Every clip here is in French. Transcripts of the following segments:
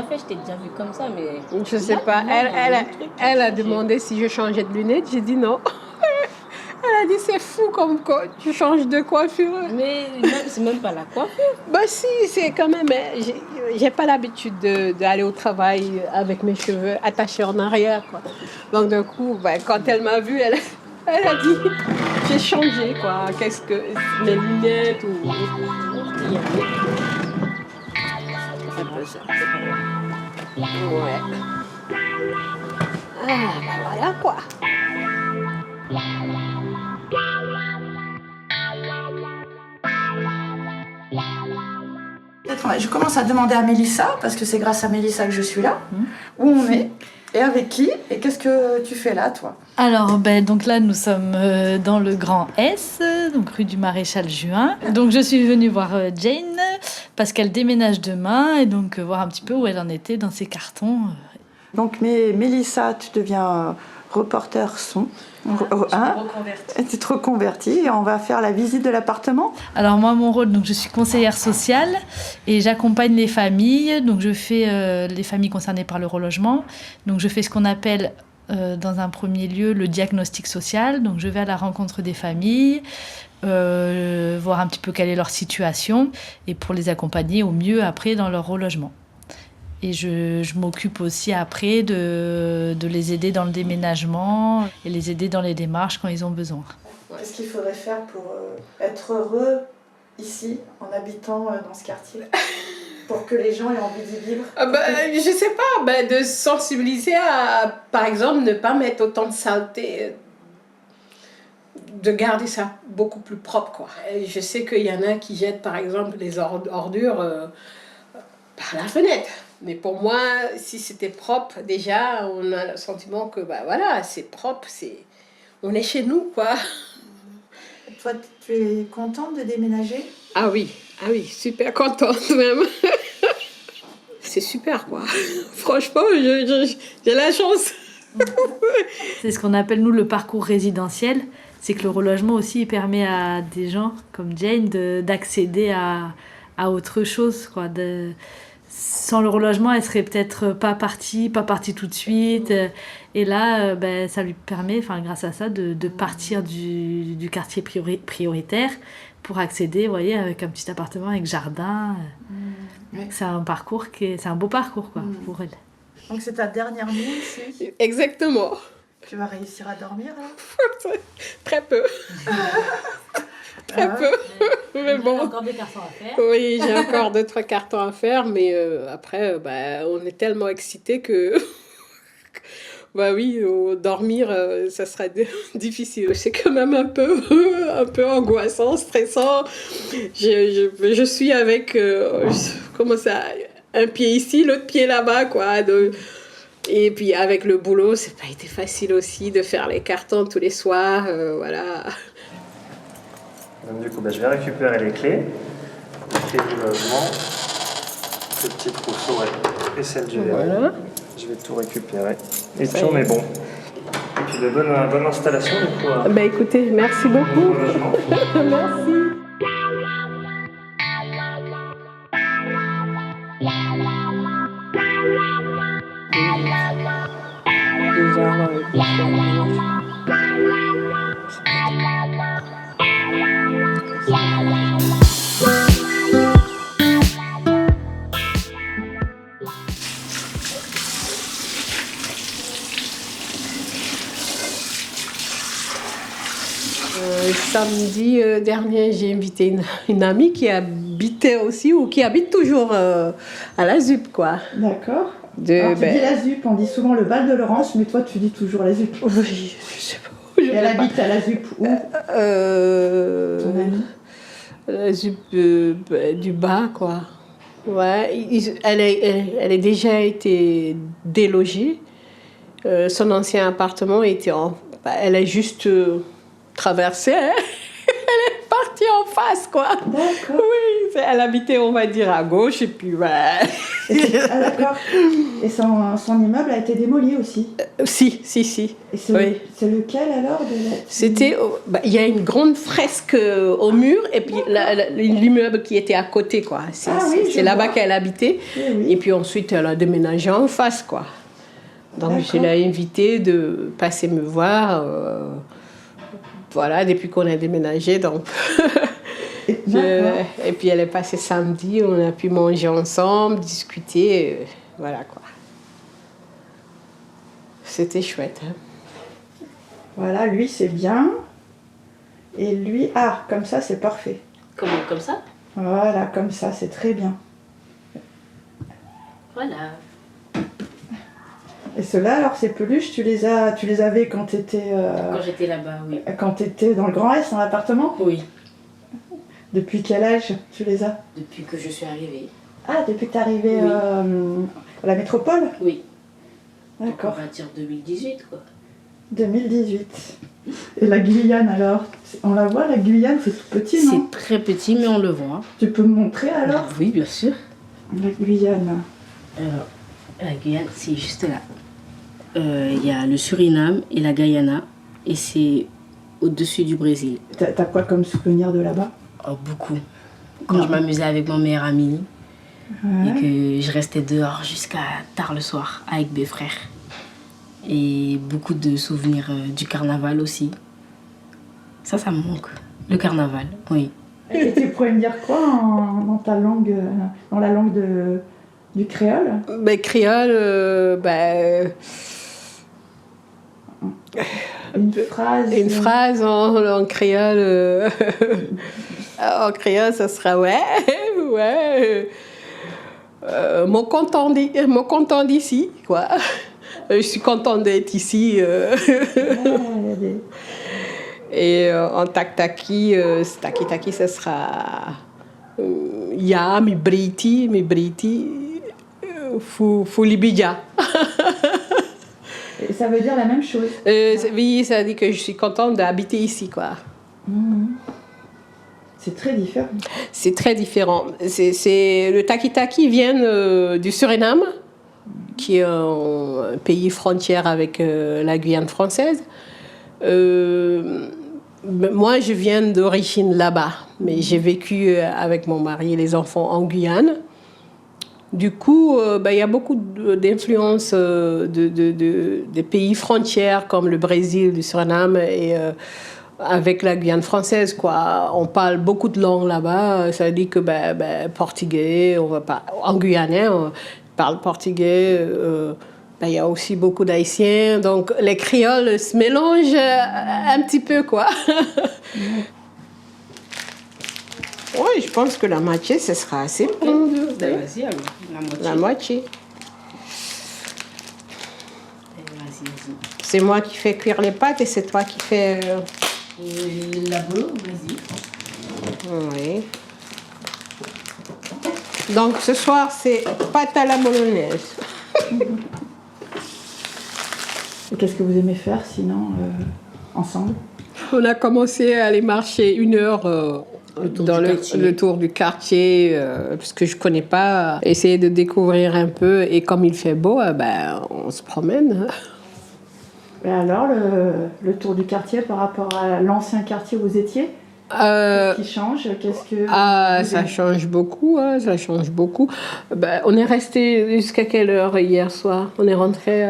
déjà fait, je t'ai déjà vu comme ça, mais... Je sais pas. Elle a demandé si je changeais de lunettes. J'ai dit non. Elle a dit c'est fou comme quoi tu changes de coiffure. Mais c'est même pas la coiffure. Bah si, c'est quand même... J'ai pas l'habitude d'aller au travail avec mes cheveux attachés en arrière, quoi. Donc du coup, quand elle m'a vue, elle a dit j'ai changé, quoi. Qu'est-ce que... Mes lunettes ou... C'est un peu ça. Ouais. Voilà, quoi. Je commence à demander à Mélissa, parce que c'est grâce à Mélissa que je suis là, où on est, et avec qui, et qu'est-ce que tu fais là, toi? Alors, donc là, nous sommes dans le Grand S, donc rue du Maréchal Juin. Donc, je suis venue voir Jane, parce qu'elle déménage demain, et donc voir un petit peu où elle en était dans ses cartons. Donc, Mélissa, tu deviens reporter son. Tu te reconvertis et on va faire la visite de l'appartement. Alors moi, mon rôle, donc je suis conseillère sociale et j'accompagne les familles. Donc je fais les familles concernées par le relogement. Donc je fais ce qu'on appelle dans un premier lieu le diagnostic social. Donc je vais à la rencontre des familles, voir un petit peu quelle est leur situation et pour les accompagner au mieux après dans leur relogement. Et je m'occupe aussi après de les aider dans le déménagement et les aider dans les démarches quand ils ont besoin. Qu'est-ce qu'il faudrait faire pour être heureux ici, en habitant dans ce quartier, pour que les gens aient envie d'y vivre? Je sais pas, de sensibiliser à, par exemple, ne pas mettre autant de saleté, de garder ça beaucoup plus propre, quoi. Et je sais qu'il y en a qui jettent, par exemple, les ordures par la fenêtre. Mais pour moi, si c'était propre, déjà, on a le sentiment que, voilà, c'est propre, on est chez nous, quoi. Toi, tu es contente de déménager? Ah oui, super contente même. C'est super, quoi. Franchement, j'ai la chance. C'est ce qu'on appelle, nous, le parcours résidentiel. C'est que le relogement aussi, il permet à des gens comme Jane d'accéder à autre chose, quoi. Sans le relogement, elle serait peut-être pas partie tout de suite. Et là, ça lui permet, grâce à ça, de partir du quartier prioritaire pour accéder, vous voyez, avec un petit appartement avec jardin. Oui. C'est un beau parcours, quoi, pour elle. Donc c'est ta dernière nuit ici? Exactement. Tu vas réussir à dormir là? Très peu. Très peu. Mais bon. J'ai encore des cartons à faire. Oui, j'ai encore 2-3 cartons à faire, mais après, on est tellement excités que... dormir, ça sera difficile. C'est quand même un peu angoissant, stressant. Je suis avec, un pied ici, l'autre pied là-bas, quoi. Et puis avec le boulot, c'est pas été facile aussi de faire les cartons tous les soirs, voilà. Donc du coup, je vais récupérer les clés du logement, le petit trousseau et celle du verre. Voilà. Je vais tout récupérer. Et puis on est bon. Et puis de bonne installation du coup. Écoutez, merci beaucoup. Merci. Samedi dernier, j'ai invité une amie qui habitait aussi ou qui habite toujours à la ZUP, quoi. D'accord. Alors, tu dis la ZUP, on dit souvent le Val de Laurence, mais toi tu dis toujours la ZUP. Oui, je sais pas. Et elle habite à la ZUP où? Ton amie? La ZUP du bas, quoi. Ouais, elle a déjà été délogée. Son ancien appartement était elle a juste traversé. Hein. Elle est partie en face, quoi. D'accord. Oui, elle habitait, on va dire, à gauche, et puis Ah d'accord. Et son immeuble a été démoli aussi. Si. Et c'est Oui. c'est lequel alors C'était, il y a une grande fresque au mur et puis l'immeuble qui était à côté, quoi. C'est je là-bas vois. qu'elle habitait. Oui. Et puis ensuite, elle a déménagé en face, quoi. Donc je l'ai invitée de passer me voir. Voilà, depuis qu'on a déménagé, donc. Et puis elle est passée samedi, on a pu manger ensemble, discuter, voilà quoi. C'était chouette. Hein. Voilà, lui c'est bien. Et lui, comme ça c'est parfait. Comment, comme ça? Voilà, comme ça c'est très bien. Voilà. Et ceux-là, alors ces peluches, tu les avais quand tu étais... Quand j'étais là-bas, oui. Quand tu étais dans le Grand Est, dans l'appartement? Oui, Depuis quel âge tu les as? depuis que je suis arrivée. Ah, depuis que tu es arrivée Oui. à la métropole? Oui. D'accord. On va dire 2018, quoi. 2018. Et la Guyane alors? On la voit, la Guyane, c'est tout petit, non? C'est très petit, mais on le voit. Tu peux me montrer alors? Oui, bien sûr. La Guyane. Alors, la Guyane, c'est juste là. Il y a le Suriname et la Guyana. Et c'est au-dessus du Brésil. T'as quoi comme souvenir de là-bas? Oh, beaucoup. Quand je m'amusais avec mon meilleur ami et que je restais dehors jusqu'à tard le soir avec mes frères. Et beaucoup de souvenirs du carnaval aussi. Ça me manque. Le carnaval, oui. Et tu pourrais me dire quoi dans ta langue, dans la langue du créole? Créole, Une phrase en créole. En créole, ça sera ouais. Mon content d'ici, quoi. Je suis contente d'être ici. Et en taki-taki, ça sera ya, mi briti, Fulibidja. Et ça veut dire la même chose? Oui, ça dit que je suis contente d'habiter ici, quoi. C'est très différent. C'est très différent. Le taki-taki vient du Suriname, qui est un pays frontière avec la Guyane française. Moi, je viens d'origine là-bas, mais j'ai vécu avec mon mari et les enfants en Guyane. Du coup, il y a beaucoup d'influences des pays frontières comme le Brésil, le Suriname et avec la Guyane française, quoi. On parle beaucoup de langues là-bas. Ça veut dire que portugais, en guyanais, on parle portugais. Il y a aussi beaucoup d'Haïtiens. Donc les créoles se mélangent un petit peu, quoi. Oui, je pense que la moitié, ce sera assez bon. Vas-y, alors. La moitié. Vas-y. C'est moi qui fais cuire les pâtes et c'est toi qui fais... La boulot, vas-y. Oui. Donc ce soir, c'est pâte à la bolognaise. Et qu'est-ce que vous aimez faire sinon ensemble? On a commencé à aller marcher 1 heure dans le tour du quartier, parce que je ne connais pas, essayer de découvrir un peu. Et comme il fait beau, on se promène. Et alors, le tour du quartier par rapport à l'ancien quartier où vous étiez, qu'est-ce qui change? Ça change beaucoup, hein, ça change beaucoup. On est resté jusqu'à quelle heure hier soir? On est rentré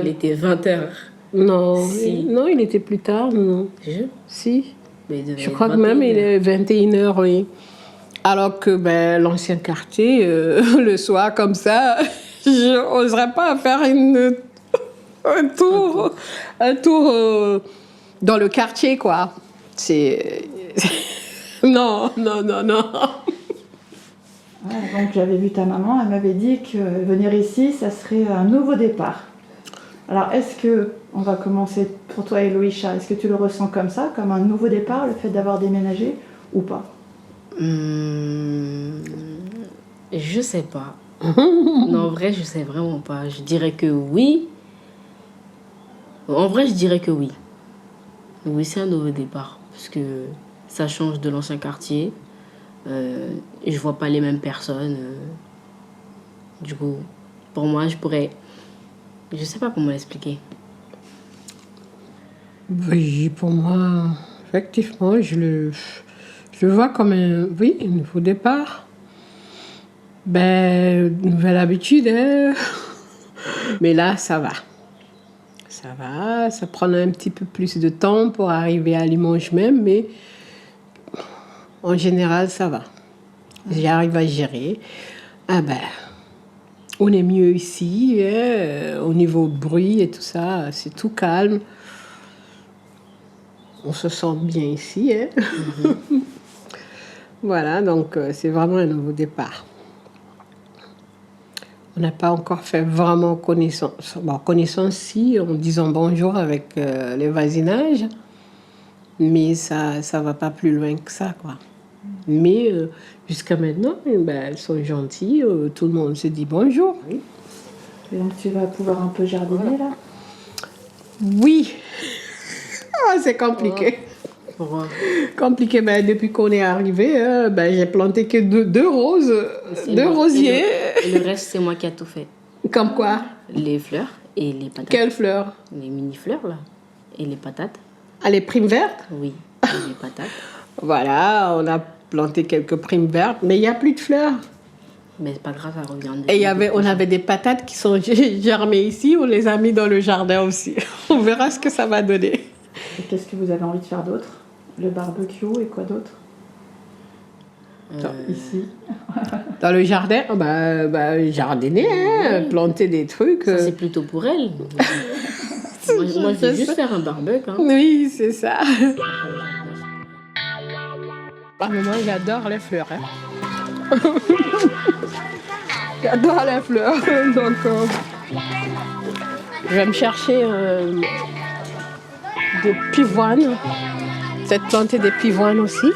il était 20h. Non, Si. Non, il était plus tard, non. Si. Mais Je crois que même il est 21h, oui. Alors que l'ancien quartier, le soir comme ça, je n'oserais pas faire un tour dans le quartier, quoi. Non. Donc j'avais vu ta maman, elle m'avait dit que venir ici, ça serait un nouveau départ. Alors est-ce que, on va commencer pour toi Eloïcha, est-ce que tu le ressens comme ça, comme un nouveau départ, le fait d'avoir déménagé, ou pas? Je sais pas. Non, en vrai, je sais vraiment pas. Je dirais que oui. En vrai, je dirais que oui. Oui, c'est un nouveau départ. Parce que ça change de l'ancien quartier. Je vois pas les mêmes personnes. Du coup, pour moi, je sais pas comment l'expliquer. Oui, pour moi, effectivement, je le vois comme un nouveau départ. Ben, nouvelle habitude, hein. Mais là, ça va. Ça va, ça prend un petit peu plus de temps pour arriver à Limoges même, mais en général, ça va. J'arrive à gérer. Ah ben, on est mieux ici, hein, au niveau bruit et tout ça, c'est tout calme. On se sent bien ici, hein. Voilà, donc c'est vraiment un nouveau départ. On n'a pas encore fait vraiment connaissance. Bon, connaissance si, en disant bonjour avec les voisinages, mais ça ne va pas plus loin que ça, quoi. Mais jusqu'à maintenant, elles sont gentilles, tout le monde se dit bonjour. Oui. Et donc tu vas pouvoir un peu jardiner là? Oui. C'est compliqué. Pourquoi? Compliqué, mais depuis qu'on est arrivé, j'ai planté que deux roses, deux rosiers. Et le reste, c'est moi qui ai tout fait. Comme quoi? Les fleurs et les patates. Quelles fleurs? Les mini-fleurs, là. Et les patates. Ah, les primes vertes? Oui, et les patates. Voilà, on a planté quelques primes vertes, mais il n'y a plus de fleurs. Mais c'est pas grave, ça revient. Et on avait des patates qui sont germées ici, on les a mis dans le jardin aussi. On verra ce que ça va donner. Et qu'est-ce que vous avez envie de faire d'autre? Le barbecue et quoi d'autre? Ici. Dans le jardin, jardiner, hein, planter des trucs. Ça, c'est plutôt pour elle. moi, je vais juste faire un barbecue. Hein. Oui, c'est ça. Ah, mais moi, j'adore les fleurs. Hein. J'adore les fleurs. Donc, je vais me chercher des pivoines. Peut-être planter des pivoines aussi.